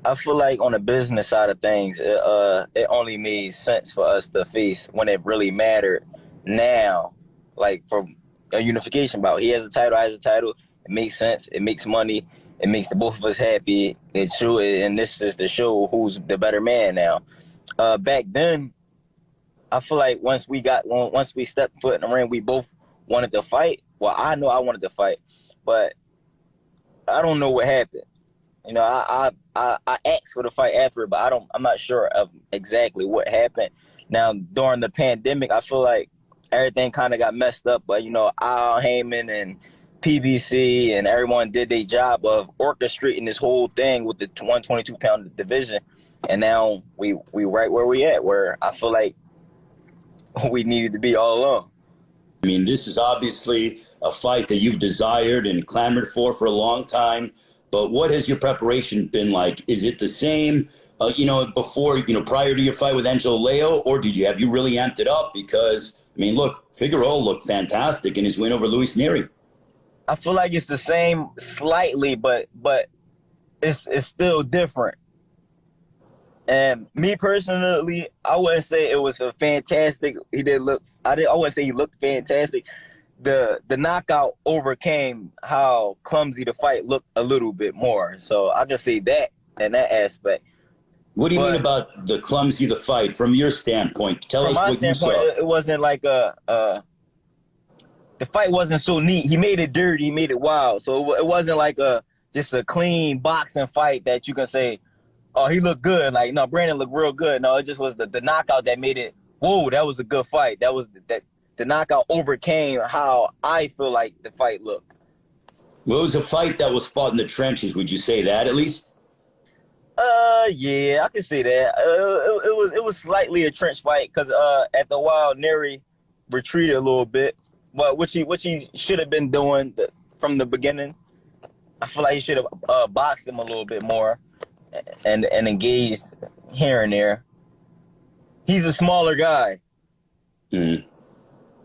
I feel like on the business side of things, it only made sense for us to face when it really mattered. Now, like for a unification bout, he has a title, I has a title. It makes sense. It makes money. It makes the both of us happy. It's true, and this is to show who's the better man now. Back then, I feel like once we stepped foot in the ring, we both wanted to fight. Well, I know I wanted to fight, but I don't know what happened. You know, I asked for the fight after it, but I'm not sure of exactly what happened. Now, during the pandemic, I feel like everything kind of got messed up, but, you know, Al Heyman and PBC and everyone did their job of orchestrating this whole thing with the 122-pound division. And now we right where we at, where I feel like we needed to be all along. I mean, this is obviously a fight that you've desired and clamored for a long time. But what has your preparation been like? Is it the same, before, prior to your fight with Angelo Leo, or have you really amped it up? Because, I mean, look, Figueroa looked fantastic in his win over Luis Neri. I feel like it's the same slightly, but it's still different. And me personally, I wouldn't say it was a fantastic. I wouldn't say he looked fantastic. The knockout overcame how clumsy the fight looked a little bit more. So I just say that in that aspect. What do you mean about the clumsy the fight from your standpoint? Tell us what you saw. It wasn't like the fight wasn't so neat. He made it dirty. He made it wild. So it wasn't like just a clean boxing fight that you can say, oh, he looked good. Like, no, Brandon looked real good. No, it just was the knockout that made it, whoa, that was a good fight. That was the knockout overcame how I feel like the fight looked. Well, it was a fight that was fought in the trenches. Would you say that at least? Yeah, I can say that. It was slightly a trench fight because at the while Neri retreated a little bit, but which he should have been doing from the beginning. I feel like he should have boxed him a little bit more and engaged here and there. He's a smaller guy. Mm.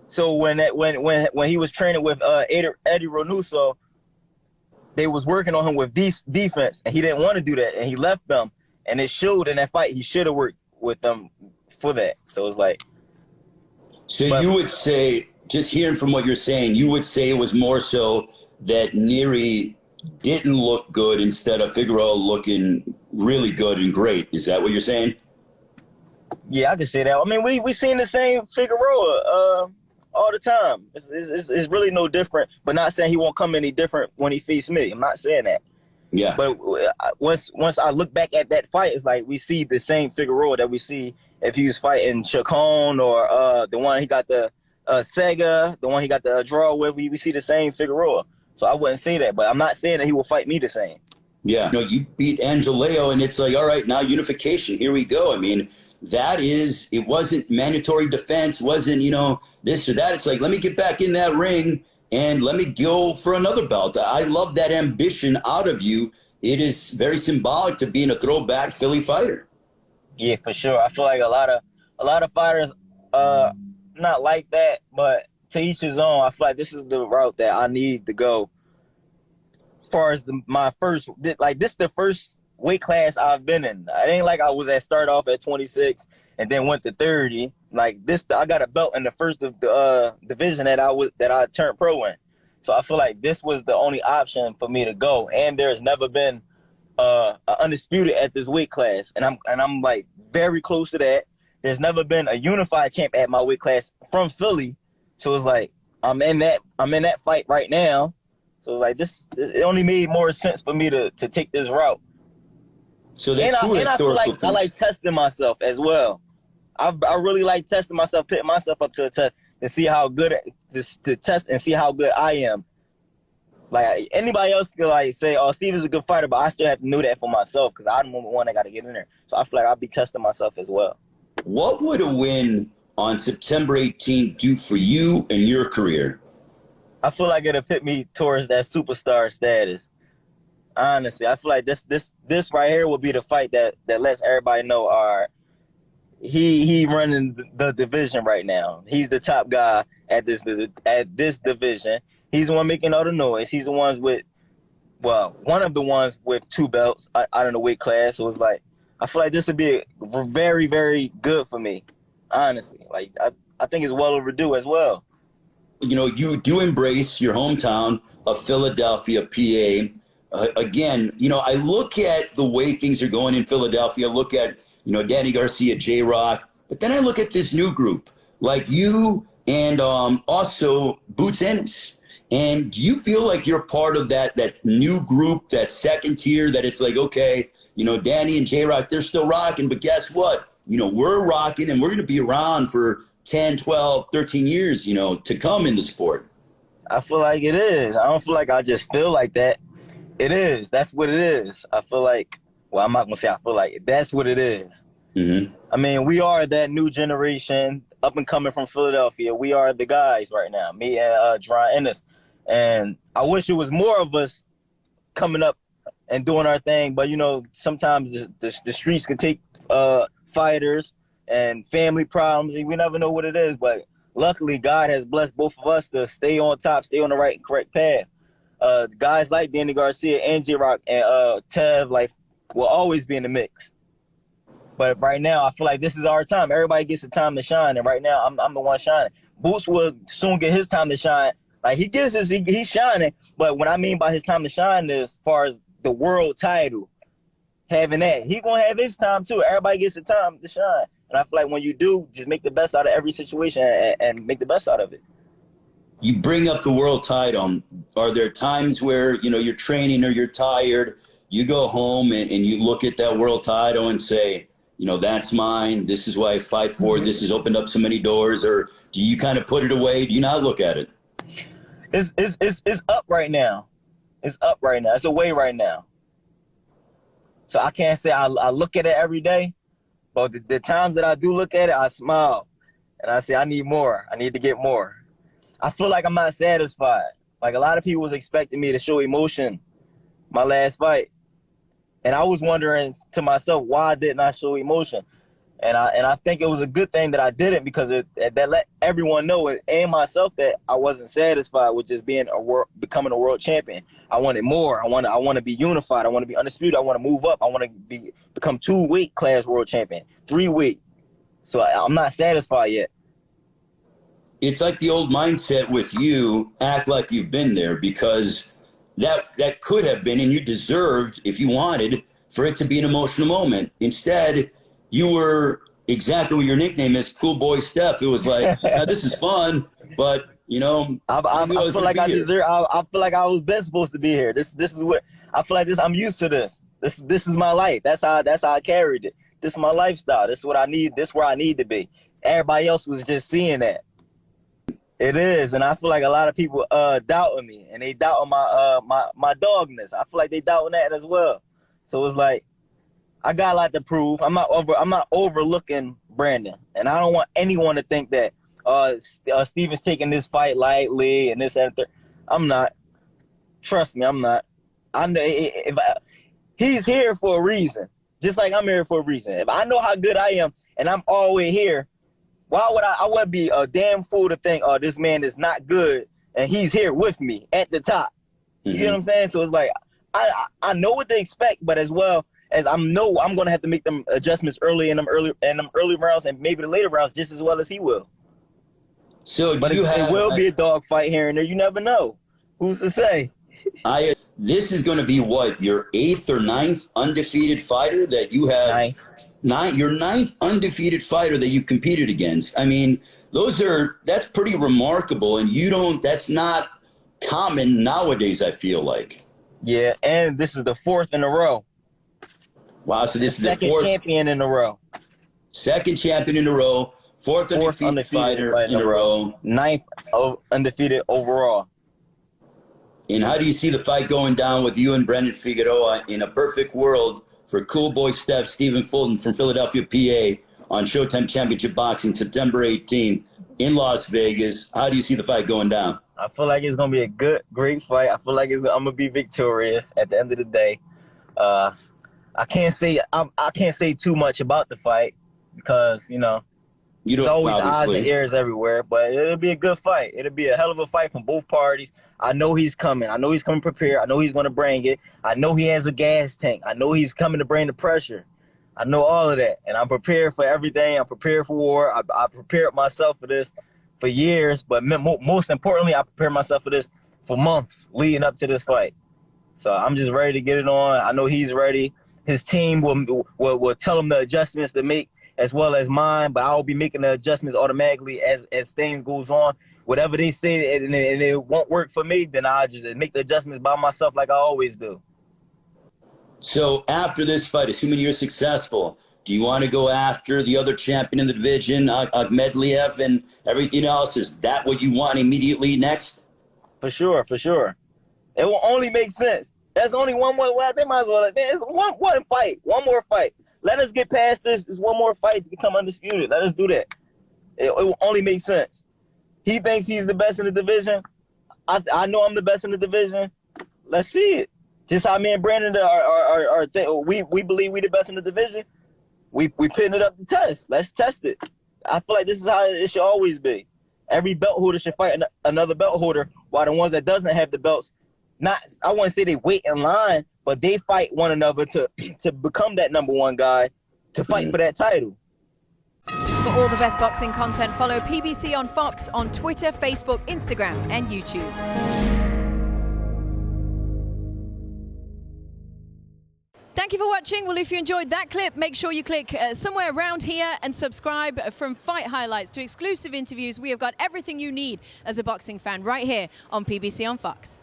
So when he was training with Eddie Ronuso, they was working on him with defense, and he didn't want to do that, and he left them, and it showed in that fight. He should have worked with them for that. So it's like. So you would say, just hearing from what you're saying, you would say it was more so that Neri didn't look good instead of Figueroa looking really good and great. Is that what you're saying? Yeah, I can say that. I mean, we seen the same Figueroa all the time. It's really no different, but not saying he won't come any different when he faces me. I'm not saying that. Yeah. But once I look back at that fight, it's like we see the same Figueroa that we see if he was fighting Chacon or the one he got the Sega, the one he got the draw with. We see the same Figueroa. So I wouldn't say that, but I'm not saying that he will fight me the same. Yeah. No, you beat Angelo, and it's like, all right, now unification. Here we go. I mean, it wasn't mandatory defense, wasn't, this or that. It's like, let me get back in that ring and let me go for another belt. I love that ambition out of you. It is very symbolic to being a throwback Philly fighter. Yeah, for sure. I feel like a lot of fighters not like that, but to each his own. I feel like this is the route that I need to go. As far as this is the first weight class I've been in. It ain't like I was start off at 26 and then went to 30. Like this, I got a belt in the first division that I turned pro in. So I feel like this was the only option for me to go. And there's never been a undisputed at this weight class, and I'm like very close to that. There's never been a unified champ at my weight class from Philly. So it's like I'm in that fight right now. So it's like it only made more sense for me to take this route. So I feel like I like testing myself as well. I really like testing myself, putting myself up to a test and see how good to test and see how good I am. Like anybody else could like say, "Oh, Steve is a good fighter," but I still have to know that for myself because I'm the one that got to get in there. So I feel like I'll be testing myself as well. What would a win on September 18th do for you and your career? I feel like it'll put me towards that superstar status. Honestly, I feel like this right here will be the fight that lets everybody know, all right, he running the division right now. He's the top guy at this division. He's the one making all the noise. He's the ones with well, one of the ones with 2 belts out of the weight class. So it's like, I feel like this would be very, very good for me, honestly. Like, I think it's well overdue as well. You know, you do embrace your hometown of Philadelphia, PA. Again, you know, I look at the way things are going in Philadelphia. I look at, you know, Danny Garcia, J-Rock. But then I look at this new group, like you and also Boots Ennis. And do you feel like you're part of that new group, that second tier, that it's like, okay, you know, Danny and J-Rock, they're still rocking, but guess what? You know, we're rocking and we're going to be around for 10, 12, 13 years, you know, to come in the sport. I feel like it is. I don't feel like I just feel like that. It is. That's what it is. I feel like, well, I'm not going to say I feel like it. That's what it is. Mm-hmm. I mean, we are that new generation up and coming from Philadelphia. We are the guys right now, me and Dry Ennis. And I wish it was more of us coming up and doing our thing. But, you know, sometimes the streets can take fighters and family problems, and we never know what it is. But luckily, God has blessed both of us to stay on top, stay on the right and correct path. Guys like Danny Garcia and J-Rock and Tev, like, will always be in the mix. But right now, I feel like this is our time. Everybody gets a time to shine, and right now, I'm the one shining. Boots will soon get his time to shine. Like, he gets his, he's shining. But what I mean by his time to shine is, as far as the world title, having that, he gonna have his time too. Everybody gets a time to shine. And I feel like when you do, just make the best out of every situation and make the best out of it. You bring up the world title. Are there times where, you know, you're training or you're tired, you go home and you look at that world title and say, you know, that's mine. This is why I fight for it. This has opened up so many doors. Or do you kind of put it away? Do you not look at it? It's up right now. It's up right now. It's away right now. So I can't say I look at it every day. But the times that I do look at it, I smile. And I say, I need more. I need to get more. I feel like I'm not satisfied. Like, a lot of people was expecting me to show emotion my last fight. And I was wondering to myself, why didn't I show emotion? And I think it was a good thing that I didn't, because that let everyone know, and myself, that I wasn't satisfied with just being becoming a world champion. I wanted more. I want to be unified. I want to be undisputed. I want to move up. I want to become 2 weight class world champion, 3 weight. So I'm not satisfied yet. It's like the old mindset with you, act like you've been there, because that could have been, and you deserved, if you wanted, for it to be an emotional moment. Instead, you were exactly what your nickname is, Cool Boy Steph. It was like, now this is fun, but, you know, I feel like I deserve. I feel like I was been supposed to be here. This is what I feel like. I'm used to this. This is my life. That's how I carried it. This is my lifestyle. This is what I need. This is where I need to be. Everybody else was just seeing that. It is, and I feel like a lot of people doubting me, and they doubting my dogness. I feel like they doubting that as well. So it's like, I got a lot to prove. I'm not overlooking Brandon, and I don't want anyone to think that Steven's taking this fight lightly and this and that. I'm not. Trust me, I'm not. He's here for a reason, just like I'm here for a reason. If I know how good I am, and I'm always here, why would I would be a damn fool to think, oh, this man is not good, and he's here with me at the top. You know what I'm saying? So it's like, I know what to expect, but as well as I'm going to have to make them adjustments early in them early rounds, and maybe the later rounds just as well as he will. So but it will be a dog fight here and there. You never know. Who's to say? This is going to be what, your 8th or 9th undefeated fighter that you have? Your 9th undefeated fighter that you competed against. I mean, that's pretty remarkable, and that's not common nowadays, I feel like. Yeah, and this is the 4th in a row. Wow, so this is the 4th. Second champion in a row. Second champion in a row. 4th undefeated fighter in a row. 9th undefeated overall. And how do you see the fight going down with you and Brandon Figueroa in a perfect world for Cool Boy Steph, Stephen Fulton from Philadelphia, PA, on Showtime Championship Boxing, September 18th in Las Vegas? How do you see the fight going down? I feel like it's going to be a great fight. I feel like I'm going to be victorious at the end of the day. I can't say too much about the fight because, you know, You There's don't always eyes and obviously. ears everywhere, but it'll be a good fight. It'll be a hell of a fight from both parties. I know he's coming. I know he's coming prepared. I know he's going to bring it. I know he has a gas tank. I know he's coming to bring the pressure. I know all of that, and I'm prepared for everything. I'm prepared for war. I prepared myself for this for years, but most importantly, I prepared myself for this for months leading up to this fight. So I'm just ready to get it on. I know he's ready. His team will tell him the adjustments to make as well as mine, but I'll be making the adjustments automatically as things goes on. Whatever they say and it won't work for me, then I'll just make the adjustments by myself like I always do. So after this fight, assuming you're successful, do you want to go after the other champion in the division, Medvedev, and everything else? Is that what you want immediately next? For sure, for sure. It will only make sense. There's only one more. Well, they might as well. There's one fight, one more fight. Let us get past this. There's one more fight to become undisputed. Let us do that. It will only make sense. He thinks he's the best in the division. I know I'm the best in the division. Let's see it. Just how me and Brandon we believe we the best in the division. We putting it up to test. Let's test it. I feel like this is how it should always be. Every belt holder should fight another belt holder, while the ones that doesn't have the belts, I wouldn't say they wait in line, but they fight one another to become that number one guy to fight for that title. For all the best boxing content, follow PBC on Fox on Twitter, Facebook, Instagram, and YouTube. Thank you for watching. Well, if you enjoyed that clip, make sure you click somewhere around here and subscribe. From fight highlights to exclusive interviews, we have got everything you need as a boxing fan right here on PBC on Fox.